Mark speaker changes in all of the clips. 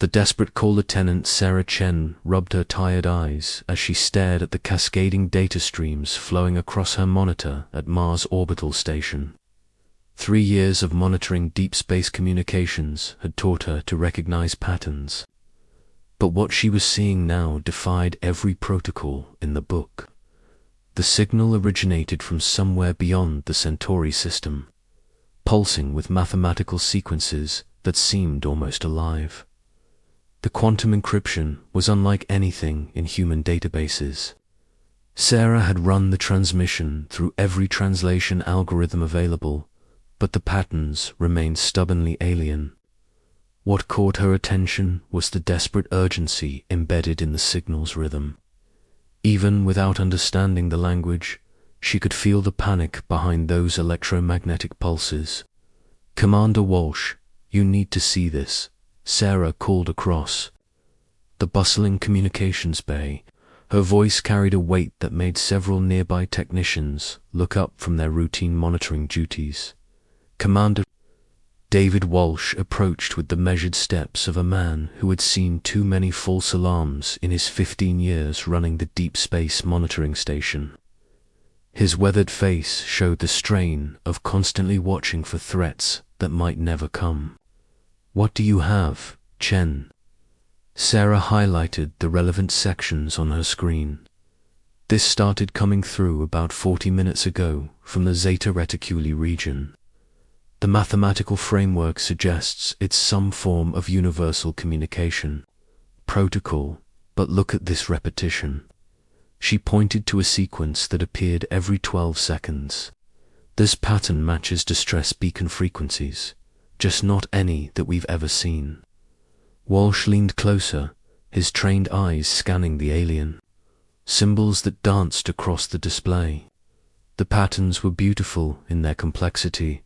Speaker 1: The desperate call lieutenant Sarah Chen rubbed her tired eyes as she stared at the cascading data streams flowing across her monitor at Mars Orbital Station. 3 years of monitoring deep space communications had taught her to recognize patterns. But what she was seeing now defied every protocol in the book. The signal originated from somewhere beyond the Centauri system, pulsing with mathematical sequences that seemed almost alive. The quantum encryption was unlike anything in human databases. Sarah had run the transmission through every translation algorithm available, but the patterns remained stubbornly alien. What caught her attention was the desperate urgency embedded in the signal's rhythm. Even without understanding the language, she could feel the panic behind those electromagnetic pulses. "Commander Walsh, you need to see this," Sarah called across the bustling communications bay. Her voice carried a weight that made several nearby technicians look up from their routine monitoring duties. Commander David Walsh approached with the measured steps of a man who had seen too many false alarms in his 15 years running the deep space monitoring station. His weathered face showed the strain of constantly watching for threats that might never come. "What do you have, Chen?" Sarah highlighted the relevant sections on her screen. "This started coming through about 40 minutes ago from the Zeta Reticuli region. The mathematical framework suggests it's some form of universal communication protocol, but look at this repetition." She pointed to a sequence that appeared every 12 seconds. "This pattern matches distress beacon frequencies, just not any that we've ever seen." Walsh leaned closer, his trained eyes scanning the alien. Symbols that danced across the display. The patterns were beautiful in their complexity,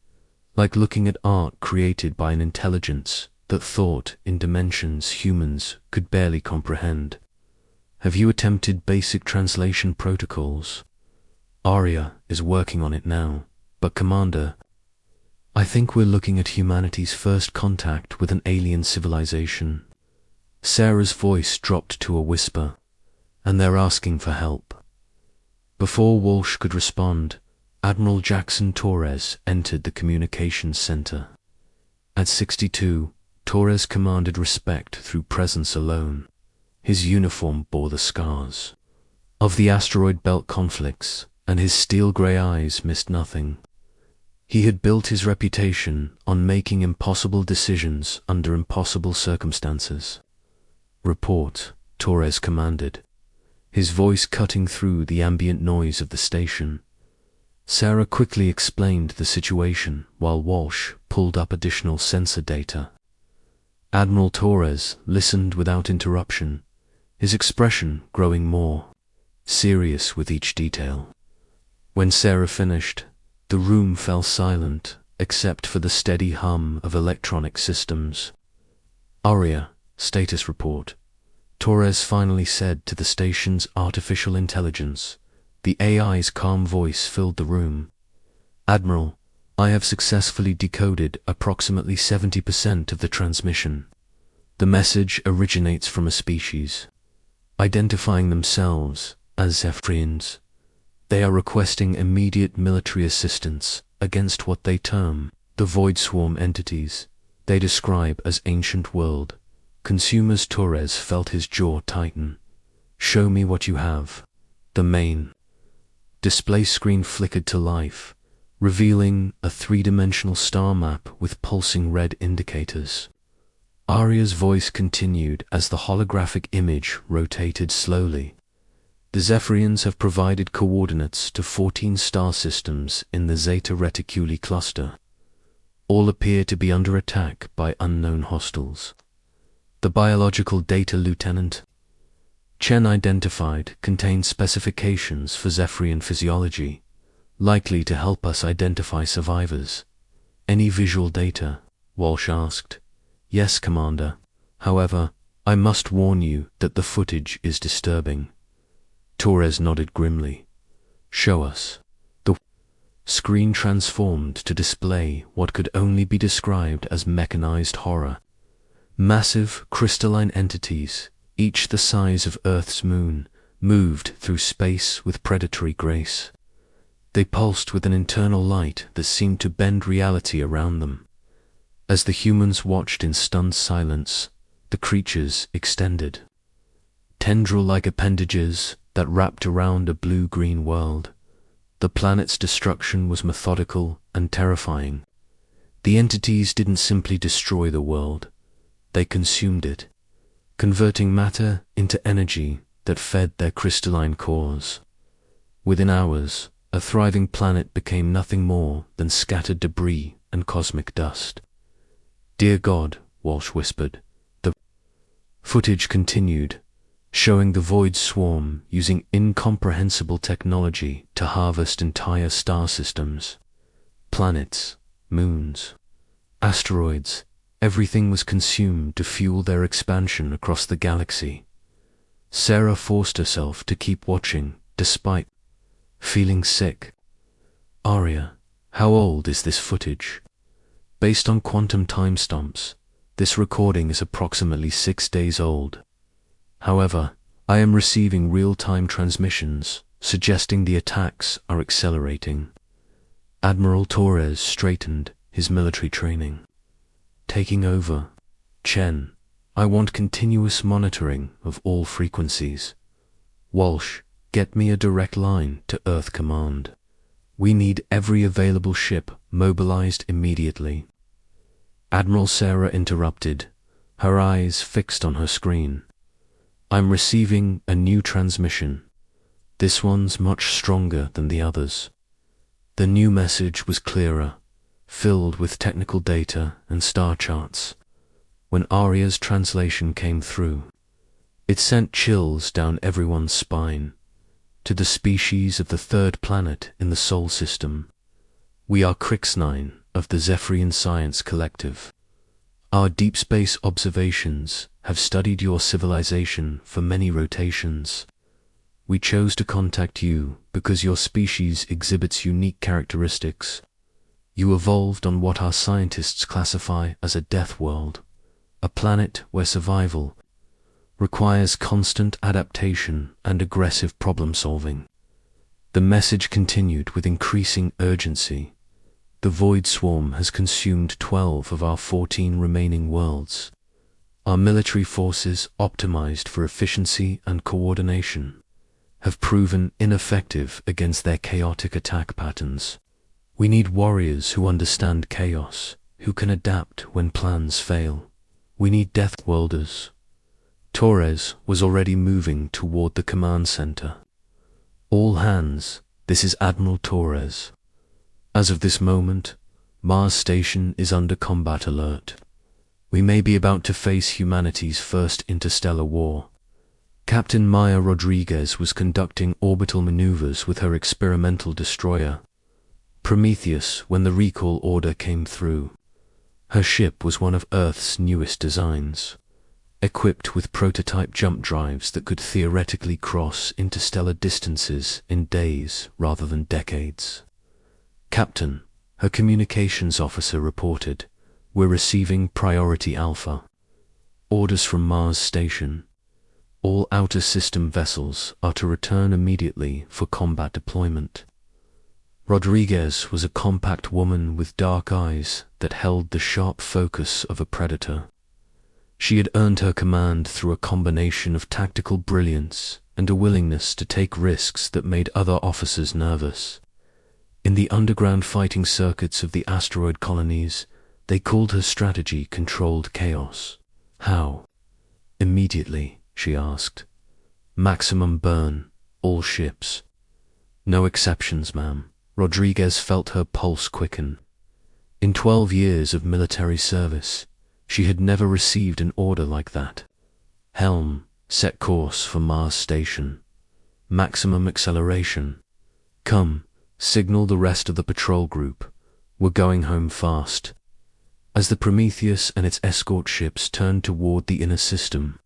Speaker 1: like looking at art created by an intelligence that thought in dimensions humans could barely comprehend. "Have you attempted basic translation protocols?" "Arya is working on it now, but Commander, I think we're looking at humanity's first contact with an alien civilization." Sarah's voice dropped to a whisper, "And they're asking for help." Before Walsh could respond, Admiral Jackson Torres entered the communications center. At 62, Torres commanded respect through presence alone. His uniform bore the scars of the asteroid belt conflicts, and his steel-gray eyes missed nothing. He had built his reputation on making impossible decisions under impossible circumstances. "Report," Torres commanded, his voice cutting through the ambient noise of the station. Sarah quickly explained the situation while Walsh pulled up additional sensor data. Admiral Torres listened without interruption, his expression growing more serious with each detail. When Sarah finished, the room fell silent except for the steady hum of electronic systems. "Arya, status report," Torres finally said to the station's artificial intelligence. The AI's calm voice filled the room. "Admiral, I have successfully decoded approximately 70% of the transmission. The message originates from a species, identifying themselves as Zephyrians. They are requesting immediate military assistance against what they term the Void Swarm entities they describe as Ancient World." Consumers Torres felt his jaw tighten. "Show me what you have." The main display screen flickered to life, revealing a 3-dimensional star map with pulsing red indicators. Arya's voice continued as the holographic image rotated slowly. "The Zephyrians have provided coordinates to 14 star systems in the Zeta Reticuli cluster. All appear to be under attack by unknown hostiles." The biological data Lieutenant Chen identified contained specifications for Zephyrian physiology, likely to help us identify survivors. "Any visual data?" Walsh asked. "Yes, Commander. However, I must warn you that the footage is disturbing." Torres nodded grimly. "Show us." The screen transformed to display what could only be described as mechanized horror. Massive, crystalline entities, each the size of Earth's moon, moved through space with predatory grace. They pulsed with an internal light that seemed to bend reality around them. As the humans watched in stunned silence, the creatures extended. Tendril-like appendages that wrapped around a blue-green world. The planet's destruction was methodical and terrifying. The entities didn't simply destroy the world, they consumed it, converting matter into energy that fed their crystalline cores. Within hours, a thriving planet became nothing more than scattered debris and cosmic dust. "Dear God," Walsh whispered. The footage continued, showing the void swarm using incomprehensible technology to harvest entire star systems. Planets, moons, asteroids, everything was consumed to fuel their expansion across the galaxy. Sarah forced herself to keep watching, despite feeling sick. "Arya, how old is this footage?" Based on quantum timestamps, this recording is approximately 6 days old. However, I am receiving real-time transmissions suggesting the attacks are accelerating. Admiral Torres straightened his military training. "Taking over. Chen, I want continuous monitoring of all frequencies. Walsh, get me a direct line to Earth Command. We need every available ship mobilized immediately." Admiral Sarah interrupted, her eyes fixed on her screen. "I'm receiving a new transmission. This one's much stronger than the others." The new message was clearer, filled with technical data and star charts. When Arya's translation came through, it sent chills down everyone's spine. "To the species of the third planet in the Sol system. We are Crix-9 of the Zephyrian Science Collective. Our deep space observations have studied your civilization for many rotations. We chose to contact you because your species exhibits unique characteristics. You evolved on what our scientists classify as a death world, a planet where survival requires constant adaptation and aggressive problem-solving." The message continued with increasing urgency. "The Void Swarm has consumed 12 of our 14 remaining worlds. Our military forces, optimized for efficiency and coordination, have proven ineffective against their chaotic attack patterns. We need warriors who understand chaos, who can adapt when plans fail. We need Deathworlders." Torres was already moving toward the command center. "All hands, this is Admiral Torres. As of this moment, Mars Station is under combat alert. We may be about to face humanity's first interstellar war." Captain Maya Rodriguez was conducting orbital maneuvers with her experimental destroyer, Prometheus, when the recall order came through. Her ship was one of Earth's newest designs, equipped with prototype jump drives that could theoretically cross interstellar distances in days rather than decades. "Captain," her communications officer reported, "we're receiving priority alpha. Orders from Mars Station. All outer system vessels are to return immediately for combat deployment." Rodriguez was a compact woman with dark eyes that held the sharp focus of a predator. She had earned her command through a combination of tactical brilliance and a willingness to take risks that made other officers nervous. In the underground fighting circuits of the asteroid colonies, they called her strategy controlled chaos. "How?" "Immediately," she asked. "Maximum burn, all ships." "No exceptions, ma'am." Rodriguez felt her pulse quicken. In 12 years of military service, she had never received an order like that. "Helm, set course for Mars Station. Maximum acceleration. Come, signal the rest of the patrol group. We're going home fast." As the Prometheus and its escort ships turned toward the inner system,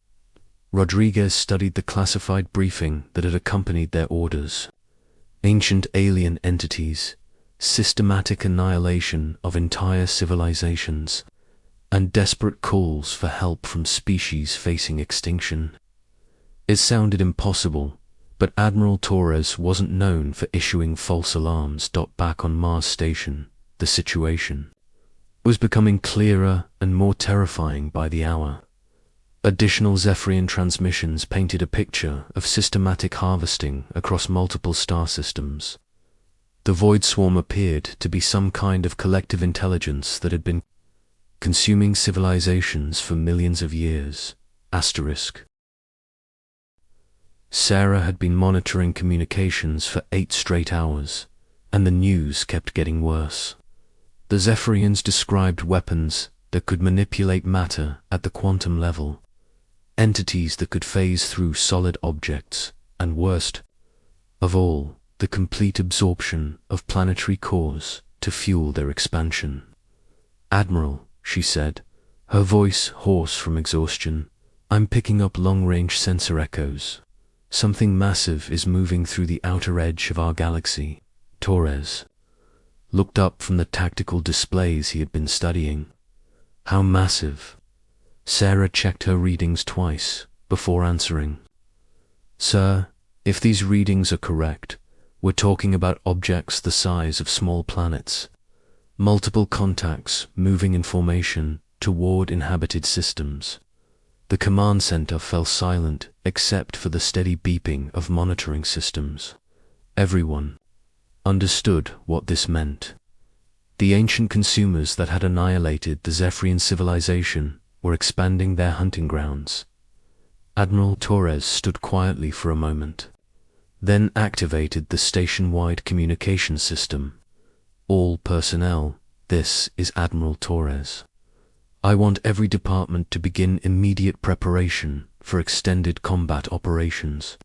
Speaker 1: Rodriguez studied the classified briefing that had accompanied their orders. Ancient alien entities, systematic annihilation of entire civilizations, and desperate calls for help from species facing extinction. It sounded impossible, but Admiral Torres wasn't known for issuing false alarms. Back on Mars Station, the situation was becoming clearer and more terrifying by the hour. Additional Zephyrian transmissions painted a picture of systematic harvesting across multiple star systems. The Void Swarm appeared to be some kind of collective intelligence that had been consuming civilizations for millions of years. Sarah had been monitoring communications for 8 straight hours, and the news kept getting worse. The Zephyrians described weapons that could manipulate matter at the quantum level, entities that could phase through solid objects, and worst of all, the complete absorption of planetary cores to fuel their expansion. "Admiral," she said, her voice hoarse from exhaustion, "I'm picking up long-range sensor echoes. Something massive is moving through the outer edge of our galaxy." Torres looked up from the tactical displays he had been studying. "How massive?" Sarah checked her readings twice before answering. "Sir, if these readings are correct, we're talking about objects the size of small planets. Multiple contacts moving in formation toward inhabited systems." The command center fell silent except for the steady beeping of monitoring systems. Everyone understood what this meant. The ancient consumers that had annihilated the Zephyrian civilization were expanding their hunting grounds. Admiral Torres stood quietly for a moment, then activated the station-wide communication system. "All personnel, this is Admiral Torres. I want every department to begin immediate preparation for extended combat operations.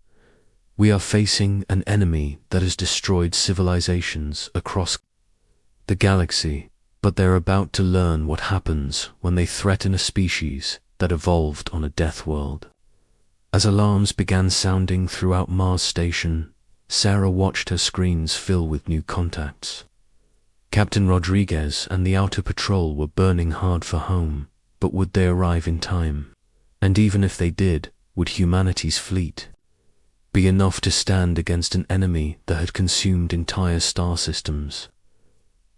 Speaker 1: We are facing an enemy that has destroyed civilizations across the galaxy, but they're about to learn what happens when they threaten a species that evolved on a death world." As alarms began sounding throughout Mars Station, Sarah watched her screens fill with new contacts. Captain Rodriguez and the Outer Patrol were burning hard for home, but would they arrive in time? And even if they did, would humanity's fleet be enough to stand against an enemy that had consumed entire star systems?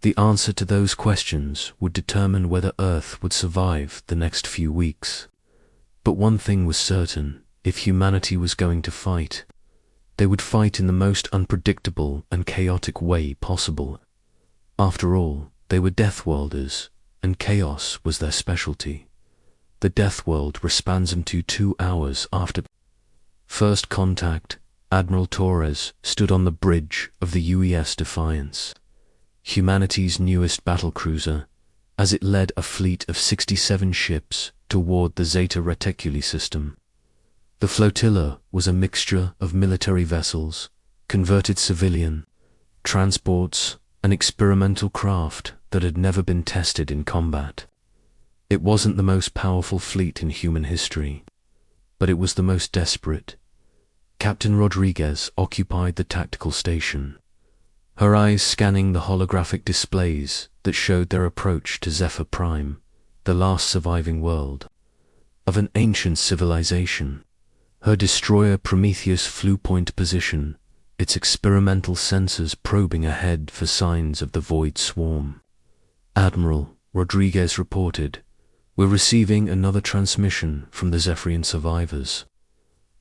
Speaker 1: The answer to those questions would determine whether Earth would survive the next few weeks. But one thing was certain: if humanity was going to fight, they would fight in the most unpredictable and chaotic way possible. After all, they were Deathworlders, and chaos was their specialty. The Death World responds them to 2 hours after first contact. Admiral Torres stood on the bridge of the UES Defiance, humanity's newest battlecruiser, as it led a fleet of 67 ships toward the Zeta Reticuli system. The flotilla was a mixture of military vessels, converted civilian transports, and experimental craft that had never been tested in combat. It wasn't the most powerful fleet in human history, but it was the most desperate. Captain Rodriguez occupied the tactical station, her eyes scanning the holographic displays that showed their approach to Zephyr Prime, the last surviving world of an ancient civilization. Her destroyer Prometheus flew point position, its experimental sensors probing ahead for signs of the Void Swarm. "Admiral," Rodriguez reported, "we're receiving another transmission from the Zephyrian survivors."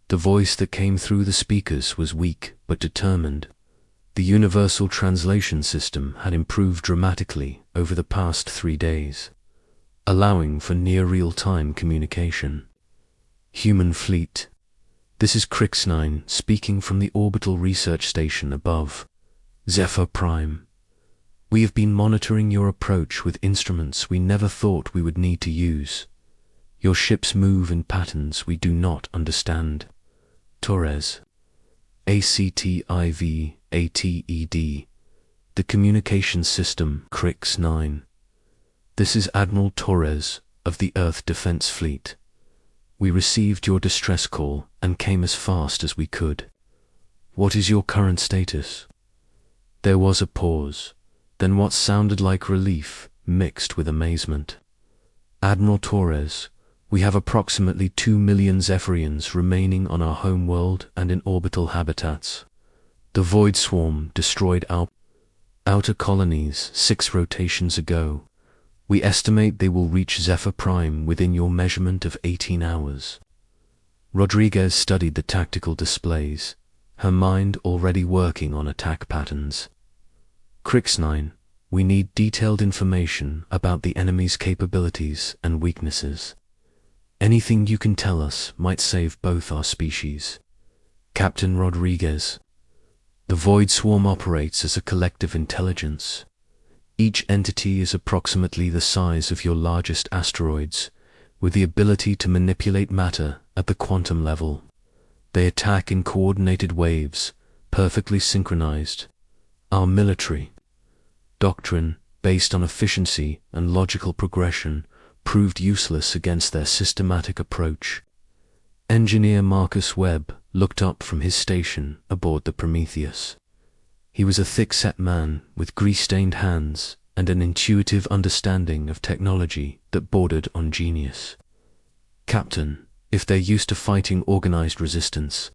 Speaker 1: The voice that came through the speakers was weak but determined. The universal translation system had improved dramatically over the past 3 days, allowing for near real-time communication. "Human fleet. This is Crix-9 speaking from the orbital research station above Zephyr Prime. We have been monitoring your approach with instruments we never thought we would need to use. Your ships move in patterns we do not understand." Torres. ACTIVATED. The communications system Crix-9. "This is Admiral Torres of the Earth Defense Fleet. We received your distress call and came as fast as we could. What is your current status?" There was a pause, then what sounded like relief mixed with amazement. Admiral Torres, we have approximately 2 million Zephyrians remaining on our home world and in orbital habitats. The Void Swarm destroyed our outer colonies 6 rotations ago. We estimate they will reach Zephyr Prime within your measurement of 18 hours. Rodriguez studied the tactical displays, her mind already working on attack patterns. Crix-9, we need detailed information about the enemy's capabilities and weaknesses. Anything you can tell us might save both our species. Captain Rodriguez, the Void Swarm operates as a collective intelligence. Each entity is approximately the size of your largest asteroids, with the ability to manipulate matter at the quantum level. They attack in coordinated waves, perfectly synchronized. Our military doctrine, based on efficiency and logical progression, proved useless against their systematic approach. Engineer Marcus Webb looked up from his station aboard the Prometheus. He was a thick-set man with grease-stained hands and an intuitive understanding of technology that bordered on genius. Captain, if they're used to fighting organized resistance,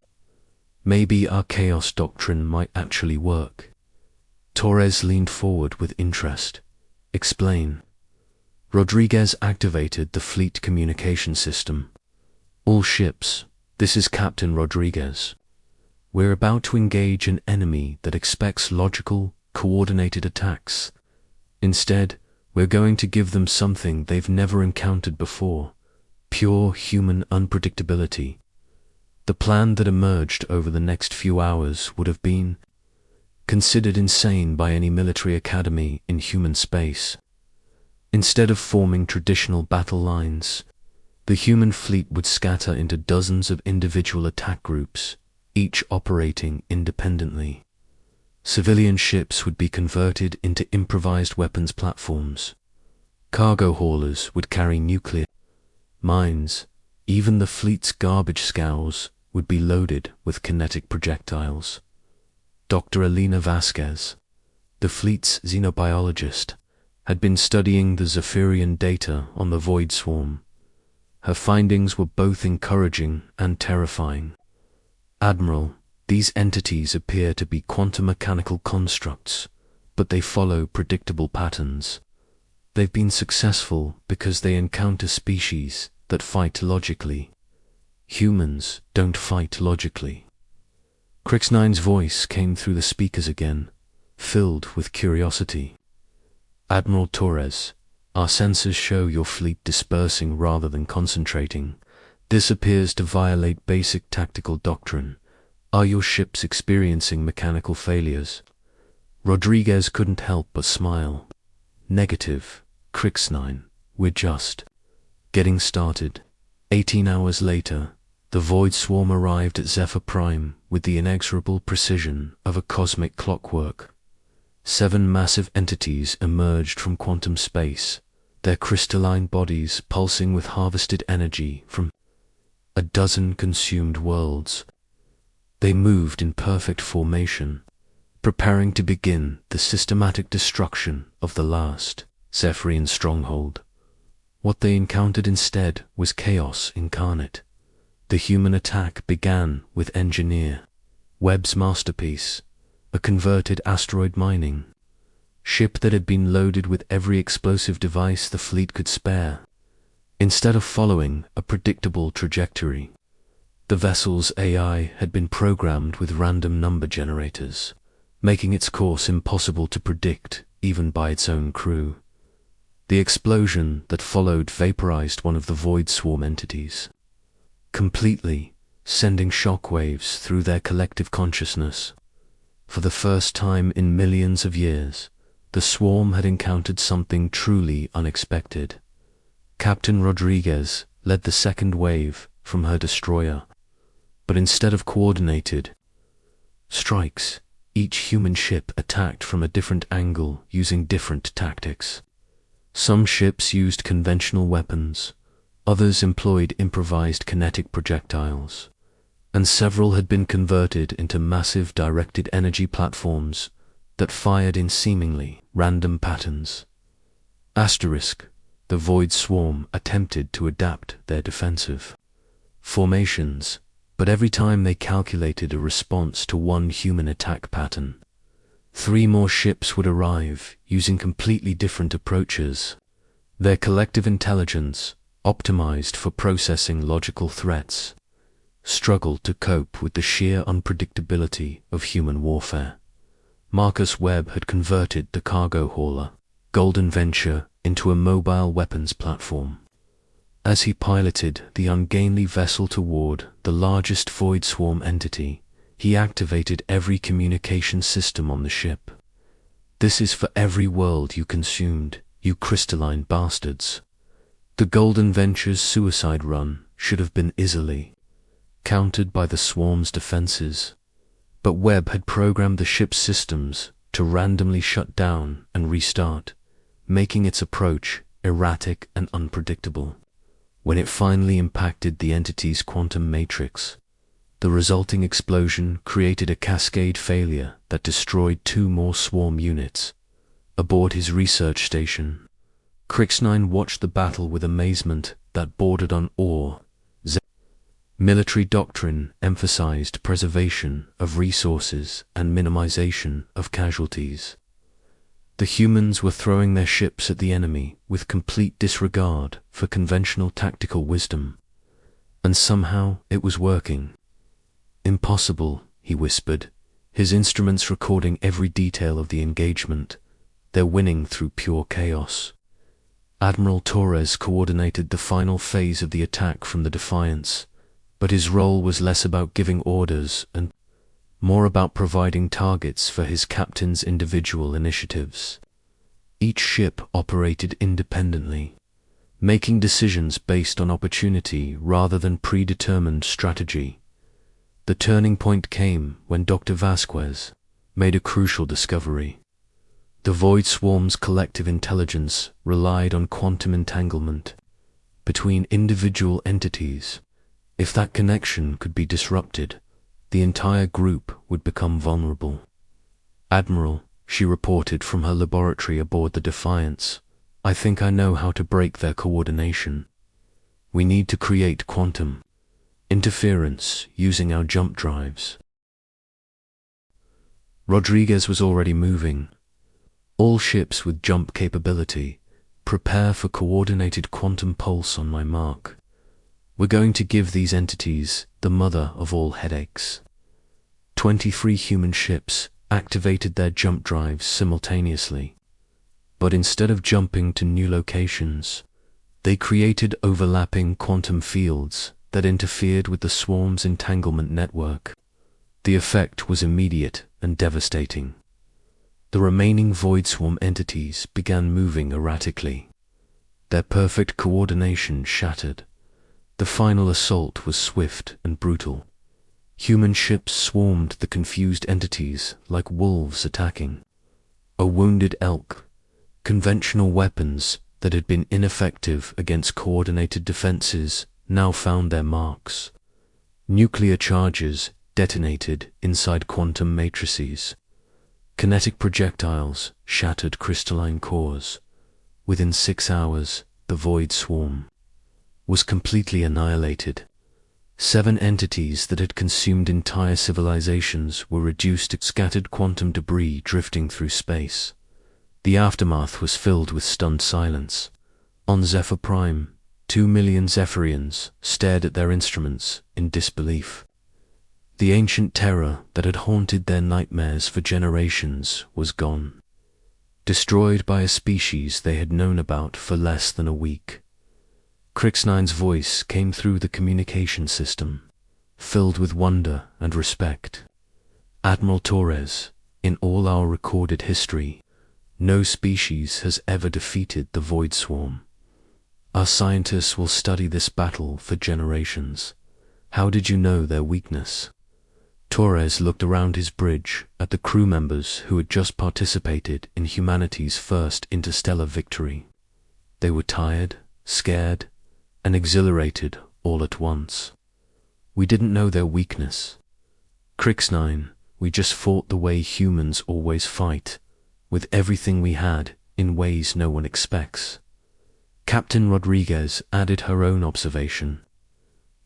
Speaker 1: maybe our chaos doctrine might actually work. Torres leaned forward with interest. Explain. Rodriguez activated the fleet communication system. All ships, this is Captain Rodriguez. We're about to engage an enemy that expects logical, coordinated attacks. Instead, we're going to give them something they've never encountered before: pure human unpredictability. The plan that emerged over the next few hours would have been considered insane by any military academy in human space. Instead of forming traditional battle lines, the human fleet would scatter into dozens of individual attack groups, each operating independently. Civilian ships would be converted into improvised weapons platforms. Cargo haulers would carry nuclear mines. Even the fleet's garbage scows would be loaded with kinetic projectiles. Dr. Elena Vasquez, the fleet's xenobiologist, had been studying the Zephyrian data on the Void Swarm. Her findings were both encouraging and terrifying. Admiral, these entities appear to be quantum mechanical constructs, but they follow predictable patterns. They've been successful because they encounter species that fight logically. Humans don't fight logically. Crix-9's voice came through the speakers again, filled with curiosity. Admiral Torres, our sensors show your fleet dispersing rather than concentrating. This appears to violate basic tactical doctrine. Are your ships experiencing mechanical failures? Rodriguez couldn't help but smile. Negative, Crix-9, we're just getting started. 18 hours later, the Void Swarm arrived at Zephyr Prime with the inexorable precision of a cosmic clockwork. 7 massive entities emerged from quantum space, their crystalline bodies pulsing with harvested energy from a dozen consumed worlds. They moved in perfect formation, preparing to begin the systematic destruction of the last Zephyrian stronghold. What they encountered instead was chaos incarnate. The human attack began with Engineer Webb's masterpiece, a converted asteroid mining ship that had been loaded with every explosive device the fleet could spare. Instead of following a predictable trajectory, the vessel's AI had been programmed with random number generators, making its course impossible to predict even by its own crew. The explosion that followed vaporized one of the Void Swarm entities completely, sending shockwaves through their collective consciousness. For the first time in millions of years, the swarm had encountered something truly unexpected. Captain Rodriguez led the second wave from her destroyer, but instead of coordinated strikes, each human ship attacked from a different angle using different tactics. Some ships used conventional weapons, others employed improvised kinetic projectiles, and several had been converted into massive directed energy platforms that fired in seemingly random patterns. Asterisk, the Void Swarm attempted to adapt their defensive formations, but every time they calculated a response to one human attack pattern, 3 more ships would arrive using completely different approaches. Their collective intelligence, optimized for processing logical threats, struggled to cope with the sheer unpredictability of human warfare. Marcus Webb had converted the cargo hauler, Golden Venture, into a mobile weapons platform. As he piloted the ungainly vessel toward the largest Void Swarm entity, he activated every communication system on the ship. "This is for every world you consumed, you crystalline bastards." The Golden Venture's suicide run should have been easily countered by the swarm's defenses, but Webb had programmed the ship's systems to randomly shut down and restart, making its approach erratic and unpredictable. When it finally impacted the entity's quantum matrix, the resulting explosion created a cascade failure that destroyed 2 more swarm units. Aboard his research station, Crix-9 watched the battle with amazement that bordered on awe. Military doctrine emphasized preservation of resources and minimization of casualties. The humans were throwing their ships at the enemy with complete disregard for conventional tactical wisdom, and somehow it was working. "Impossible," he whispered, his instruments recording every detail of the engagement. "They're winning through pure chaos." Admiral Torres coordinated the final phase of the attack from the Defiance, but his role was less about giving orders and more about providing targets for his captain's individual initiatives. Each ship operated independently, making decisions based on opportunity rather than predetermined strategy. The turning point came when Dr. Vasquez made a crucial discovery. The Void Swarm's collective intelligence relied on quantum entanglement between individual entities. If that connection could be disrupted, the entire group would become vulnerable. "Admiral," she reported from her laboratory aboard the Defiance, "I think I know how to break their coordination. We need to create quantum interference using our jump drives." Rodriguez was already moving. "All ships with jump capability, prepare for coordinated quantum pulse on my mark. We're going to give these entities the mother of all headaches." 23 human ships activated their jump drives simultaneously, but instead of jumping to new locations, they created overlapping quantum fields that interfered with the swarm's entanglement network. The effect was immediate and devastating. The remaining Void Swarm entities began moving erratically. Their perfect coordination shattered. The final assault was swift and brutal. Human ships swarmed the confused entities like wolves attacking a wounded elk. Conventional weapons that had been ineffective against coordinated defenses now found their marks. Nuclear charges detonated inside quantum matrices. Kinetic projectiles shattered crystalline cores. Within 6 hours, the Void Swarm was completely annihilated. 7 entities that had consumed entire civilizations were reduced to scattered quantum debris drifting through space. The aftermath was filled with stunned silence. On Zephyr Prime, 2 million Zephyrians stared at their instruments in disbelief. The ancient terror that had haunted their nightmares for generations was gone, destroyed by a species they had known about for less than a week. Crix-9's voice came through the communication system, filled with wonder and respect. "Admiral Torres, in all our recorded history, no species has ever defeated the Void Swarm. Our scientists will study this battle for generations. How did you know their weakness?" Torres looked around his bridge at the crew members who had just participated in humanity's first interstellar victory. They were tired, scared, and exhilarated all at once. "We didn't know their weakness. Crix-9, we just fought the way humans always fight, with everything we had in ways no one expects. Captain Rodriguez added her own observation.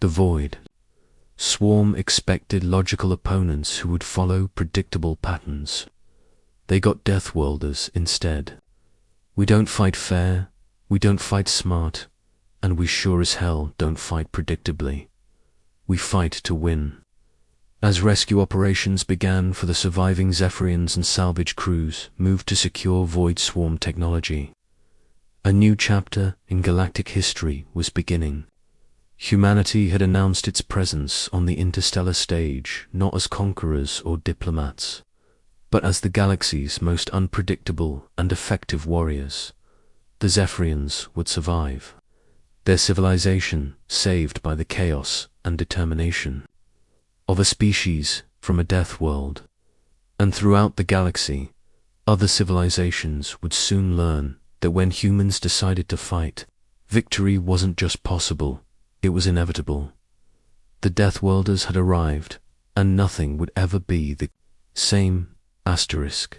Speaker 1: The void. Swarm expected logical opponents who would follow predictable patterns. They got Deathworlders instead. We don't fight fair, we don't fight smart, and we sure as hell don't fight predictably. We fight to win. As rescue operations began for the surviving Zephyrians and salvage crews moved to secure Void Swarm technology, a new chapter in galactic history was beginning. Humanity had announced its presence on the interstellar stage not as conquerors or diplomats, but as the galaxy's most unpredictable and effective warriors. The Zephyrians would survive, their civilization saved by the chaos and determination of a species from a death world. And throughout the galaxy, other civilizations would soon learn that when humans decided to fight, victory wasn't just possible, it was inevitable. The Deathworlders had arrived, and nothing would ever be the same. Asterisk.